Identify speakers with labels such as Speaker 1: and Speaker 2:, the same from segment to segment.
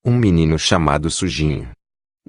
Speaker 1: um menino chamado Sujinho.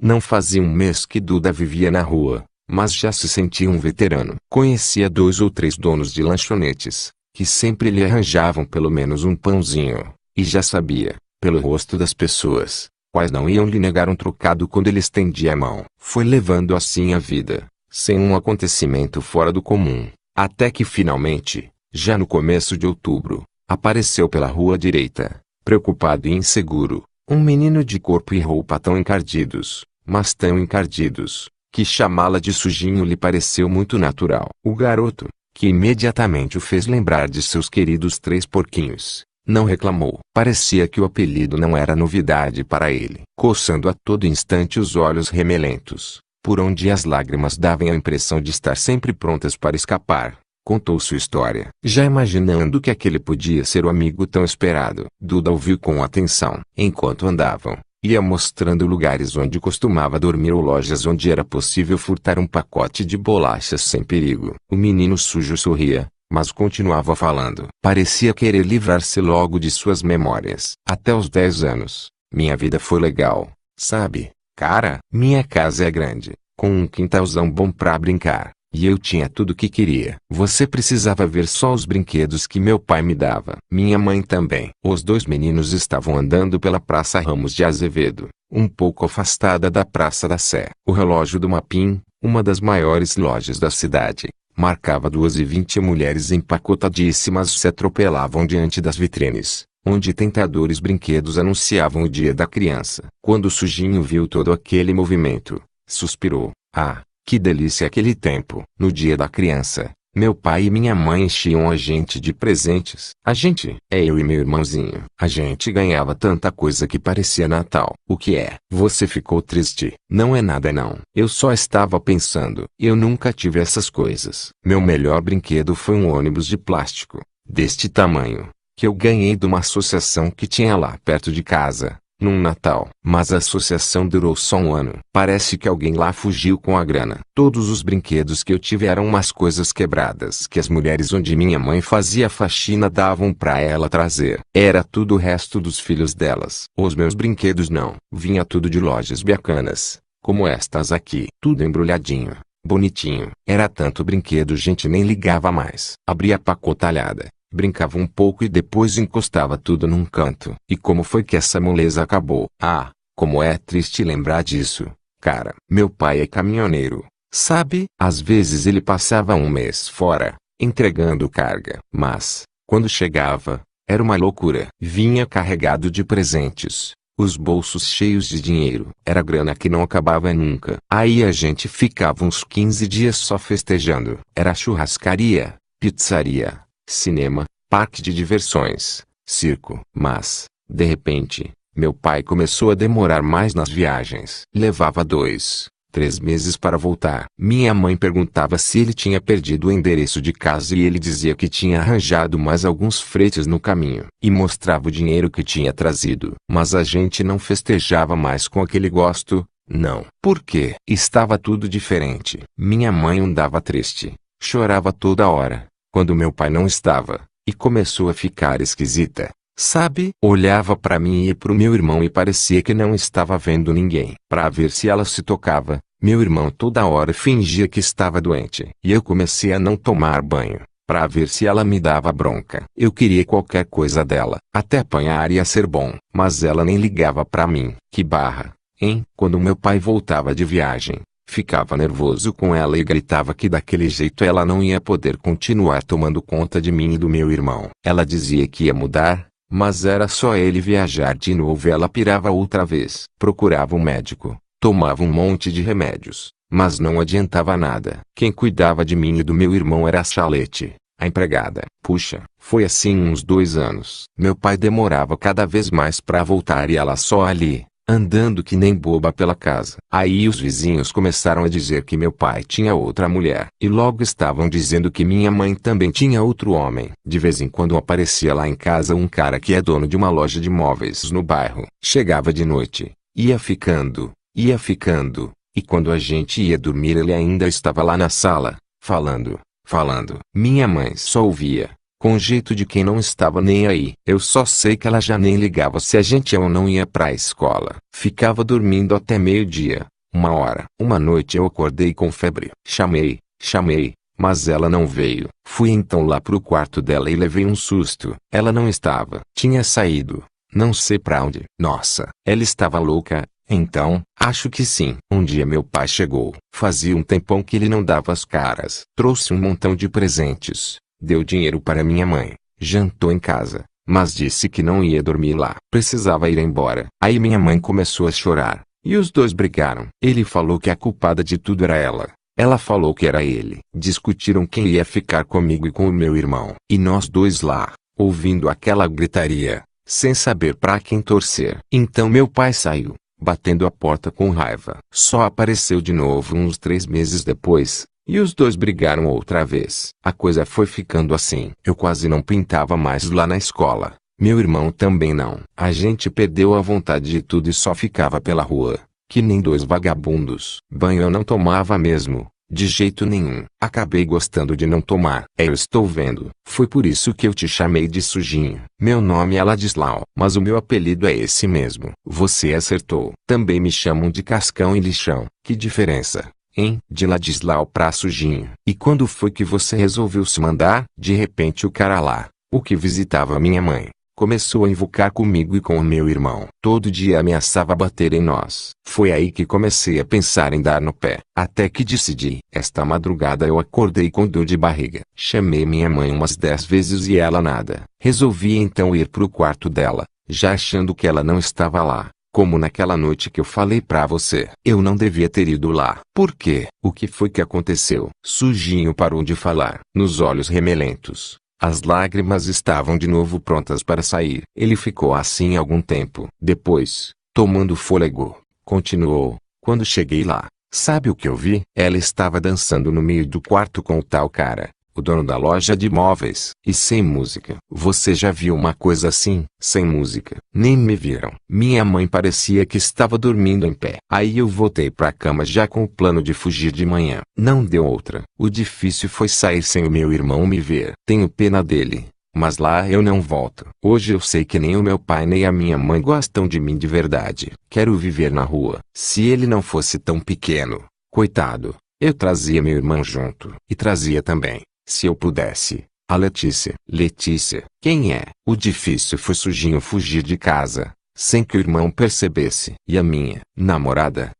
Speaker 1: Não fazia um mês que Duda vivia na rua, mas já se sentia um veterano. Conhecia 2 ou 3 donos de lanchonetes, que sempre lhe arranjavam pelo menos um pãozinho, e já sabia, pelo rosto das pessoas, quais não iam lhe negar um trocado quando ele estendia a mão. Foi levando assim a vida, sem um acontecimento fora do comum, até que finalmente, já no começo de outubro, apareceu pela rua direita, preocupado e inseguro, um menino de corpo e roupa tão encardidos, mas tão encardidos, que chamá-la de Sujinho lhe pareceu muito natural. O garoto, que imediatamente o fez lembrar de seus queridos 3 porquinhos, não reclamou. Parecia que o apelido não era novidade para ele. Coçando a todo instante os olhos remelentos, por onde as lágrimas davam a impressão de estar sempre prontas para escapar, contou sua história. Já imaginando que aquele podia ser o amigo tão esperado, Duda ouviu com atenção. Enquanto andavam, ia mostrando lugares onde costumava dormir ou lojas onde era possível furtar um pacote de bolachas sem perigo. O menino sujo sorria, mas continuava falando. Parecia querer livrar-se logo de suas memórias. Até os 10 anos, minha vida foi legal, sabe, cara? Minha casa é grande, com um quintalzão bom pra brincar, e eu tinha tudo o que queria. Você precisava ver só os brinquedos que meu pai me dava. Minha mãe também. Os 2 meninos estavam andando pela Praça Ramos de Azevedo, um pouco afastada da Praça da Sé. O relógio do Mapim, uma das maiores lojas da cidade, marcava 2h20 e mulheres empacotadíssimas se atropelavam diante das vitrines, onde tentadores brinquedos anunciavam o Dia da Criança. Quando o Sujinho viu todo aquele movimento, suspirou. Ah, que delícia aquele tempo! No Dia da Criança, meu pai e minha mãe enchiam a gente de presentes. A gente, é eu e meu irmãozinho. A gente ganhava tanta coisa que parecia Natal. O que é? Você ficou triste? Não é nada não. Eu só estava pensando. Eu nunca tive essas coisas. Meu melhor brinquedo foi um ônibus de plástico, deste tamanho, que eu ganhei de uma associação que tinha lá perto de casa, num Natal. Mas a associação durou só um ano. Parece que alguém lá fugiu com a grana. Todos os brinquedos que eu tive eram umas coisas quebradas que as mulheres onde minha mãe fazia faxina davam pra ela trazer. Era tudo o resto dos filhos delas. Os meus brinquedos não. Vinha tudo de lojas bacanas, como estas aqui. Tudo embrulhadinho, bonitinho. Era tanto brinquedo, gente nem ligava mais. Abria a pacotalhada, brincava um pouco e depois encostava tudo num canto. E como foi que essa moleza acabou? Ah, como é triste lembrar disso, cara. Meu pai é caminhoneiro, sabe? Às vezes ele passava um mês fora, entregando carga. Mas, quando chegava, era uma loucura. Vinha carregado de presentes, os bolsos cheios de dinheiro. Era grana que não acabava nunca. Aí a gente ficava uns 15 dias só festejando. Era churrascaria, pizzaria, cinema, parque de diversões, circo. Mas, de repente, meu pai começou a demorar mais nas viagens. Levava 2, 3 meses para voltar. Minha mãe perguntava se ele tinha perdido o endereço de casa e ele dizia que tinha arranjado mais alguns fretes no caminho. E mostrava o dinheiro que tinha trazido. Mas a gente não festejava mais com aquele gosto, não. Por quê? Estava tudo diferente. Minha mãe andava triste, chorava toda hora quando meu pai não estava, e começou a ficar esquisita, sabe? Olhava para mim e para o meu irmão e parecia que não estava vendo ninguém. Para ver se ela se tocava, meu irmão toda hora fingia que estava doente. E eu comecei a não tomar banho, para ver se ela me dava bronca. Eu queria qualquer coisa dela, até apanhar ia ser bom, mas ela nem ligava para mim. Que barra, hein? Quando meu pai voltava de viagem, ficava nervoso com ela e gritava que daquele jeito ela não ia poder continuar tomando conta de mim e do meu irmão. Ela dizia que ia mudar, mas era só ele viajar de novo e ela pirava outra vez. Procurava um médico, tomava um monte de remédios, mas não adiantava nada. Quem cuidava de mim e do meu irmão era a Chalete, a empregada. Puxa, foi assim uns 2 anos. Meu pai demorava cada vez mais para voltar e ela só ali, andando que nem boba pela casa. Aí os vizinhos começaram a dizer que meu pai tinha outra mulher. E logo estavam dizendo que minha mãe também tinha outro homem. De vez em quando aparecia lá em casa um cara que é dono de uma loja de móveis no bairro. Chegava de noite, ia ficando, e quando a gente ia dormir ele ainda estava lá na sala, falando. Minha mãe só ouvia, com jeito de quem não estava nem aí. Eu só sei que ela já nem ligava se a gente ia ou não ia pra escola. Ficava dormindo até meio-dia, 1 hora. Uma noite eu acordei com febre. Chamei, mas ela não veio. Fui então lá pro quarto dela e levei um susto. Ela não estava. Tinha saído. Não sei pra onde. Nossa, ela estava louca. Então, acho que sim. Um dia meu pai chegou. Fazia um tempão que ele não dava as caras. Trouxe um montão de presentes. Deu dinheiro para minha mãe. Jantou em casa. Mas disse que não ia dormir lá. Precisava ir embora. Aí minha mãe começou a chorar. E os dois brigaram. Ele falou que a culpada de tudo era ela. Ela falou que era ele. Discutiram quem ia ficar comigo e com o meu irmão. E nós dois lá, ouvindo aquela gritaria, sem saber pra quem torcer. Então meu pai saiu, batendo a porta com raiva. Só apareceu de novo uns 3 meses depois, e os dois brigaram outra vez. A coisa foi ficando assim. Eu quase não pintava mais lá na escola. Meu irmão também não. A gente perdeu a vontade de tudo e só ficava pela rua, que nem dois vagabundos. Banho eu não tomava mesmo, de jeito nenhum. Acabei gostando de não tomar. Eu estou vendo. Foi por isso que eu te chamei de sujinho. Meu nome é Ladislau, mas o meu apelido é esse mesmo. Você acertou. Também me chamam de Cascão e Lixão. Que diferença, hein? De Ladislau pra sujinho. E quando foi que você resolveu se mandar? De repente o cara lá, o que visitava minha mãe, começou a invocar comigo e com o meu irmão. Todo dia ameaçava bater em nós. Foi aí que comecei a pensar em dar no pé. Até que decidi. Esta madrugada eu acordei com dor de barriga. Chamei minha mãe umas 10 vezes e ela nada. Resolvi então ir pro quarto dela, já achando que ela não estava lá. Como naquela noite que eu falei pra você. Eu não devia ter ido lá. Por quê? O que foi que aconteceu? Sujinho parou de falar. Nos olhos remelentos, as lágrimas estavam de novo prontas para sair. Ele ficou assim algum tempo. Depois, tomando fôlego, continuou. Quando cheguei lá, sabe o que eu vi? Ela estava dançando no meio do quarto com o tal cara, o dono da loja de móveis, e sem música. Você já viu uma coisa assim? Sem música. Nem me viram. Minha mãe parecia que estava dormindo em pé. Aí eu voltei pra cama já com o plano de fugir de manhã. Não deu outra. O difícil foi sair sem o meu irmão me ver. Tenho pena dele, mas lá eu não volto. Hoje eu sei que nem o meu pai nem a minha mãe gostam de mim de verdade. Quero viver na rua. Se ele não fosse tão pequeno, coitado, eu trazia meu irmão junto. E trazia também, se eu pudesse, a Letícia. Letícia, quem é? O difícil foi sujinho fugir de casa, sem que o irmão percebesse. E a minha namorada?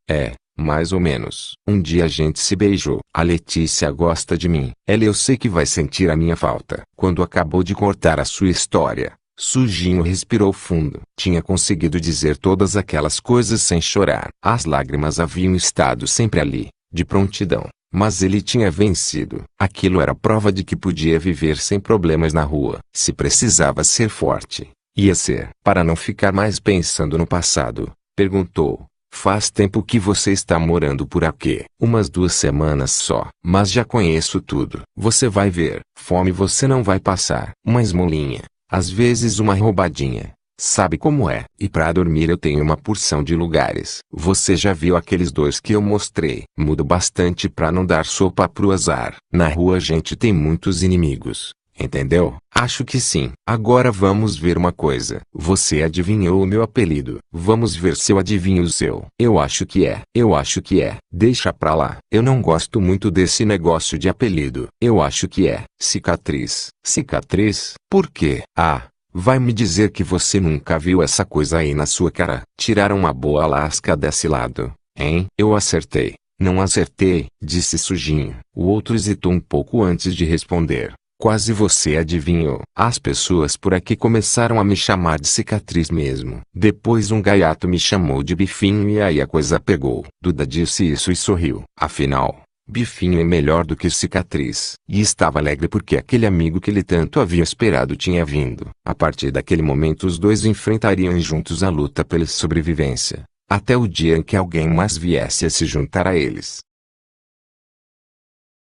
Speaker 1: Mais ou menos. Um dia a gente se beijou. A Letícia gosta de mim. Ela eu sei que vai sentir a minha falta. Quando acabou de contar a sua história, Sujinho respirou fundo. Tinha conseguido dizer todas aquelas coisas sem chorar. As lágrimas haviam estado sempre ali, de prontidão. Mas ele tinha vencido. Aquilo era prova de que podia viver sem problemas na rua. Se precisava ser forte, ia ser. Para não ficar mais pensando no passado, perguntou: faz tempo que você está morando por aqui? Umas 2 semanas só. Mas já conheço tudo. Você vai ver. Fome você não vai passar. Uma esmolinha, às vezes uma roubadinha. Sabe como é? E para dormir eu tenho uma porção de lugares. Você já viu aqueles 2 que eu mostrei? Mudo bastante para não dar sopa pro azar. Na rua a gente tem muitos inimigos. Entendeu? Acho que sim. Agora vamos ver uma coisa. Você adivinhou o meu apelido. Vamos ver se eu adivinho o seu. Eu acho que é. Eu acho que é. Deixa pra lá. Eu não gosto muito desse negócio de apelido. Eu acho que é. Cicatriz. Cicatriz? Por quê? Ah, vai me dizer que você nunca viu essa coisa aí na sua cara. Tiraram uma boa lasca desse lado, hein? Eu acertei. Não acertei, disse Sujinho. O outro hesitou um pouco antes de responder. Quase você adivinhou. As pessoas por aqui começaram a me chamar de cicatriz mesmo. Depois um gaiato me chamou de bifinho e aí a coisa pegou. Duda disse isso e sorriu. Afinal, bifinho é melhor do que cicatriz. E estava alegre porque aquele amigo que ele tanto havia esperado tinha vindo. A partir daquele momento os dois enfrentariam juntos a luta pela sobrevivência, até o dia em que alguém mais viesse a se juntar a eles.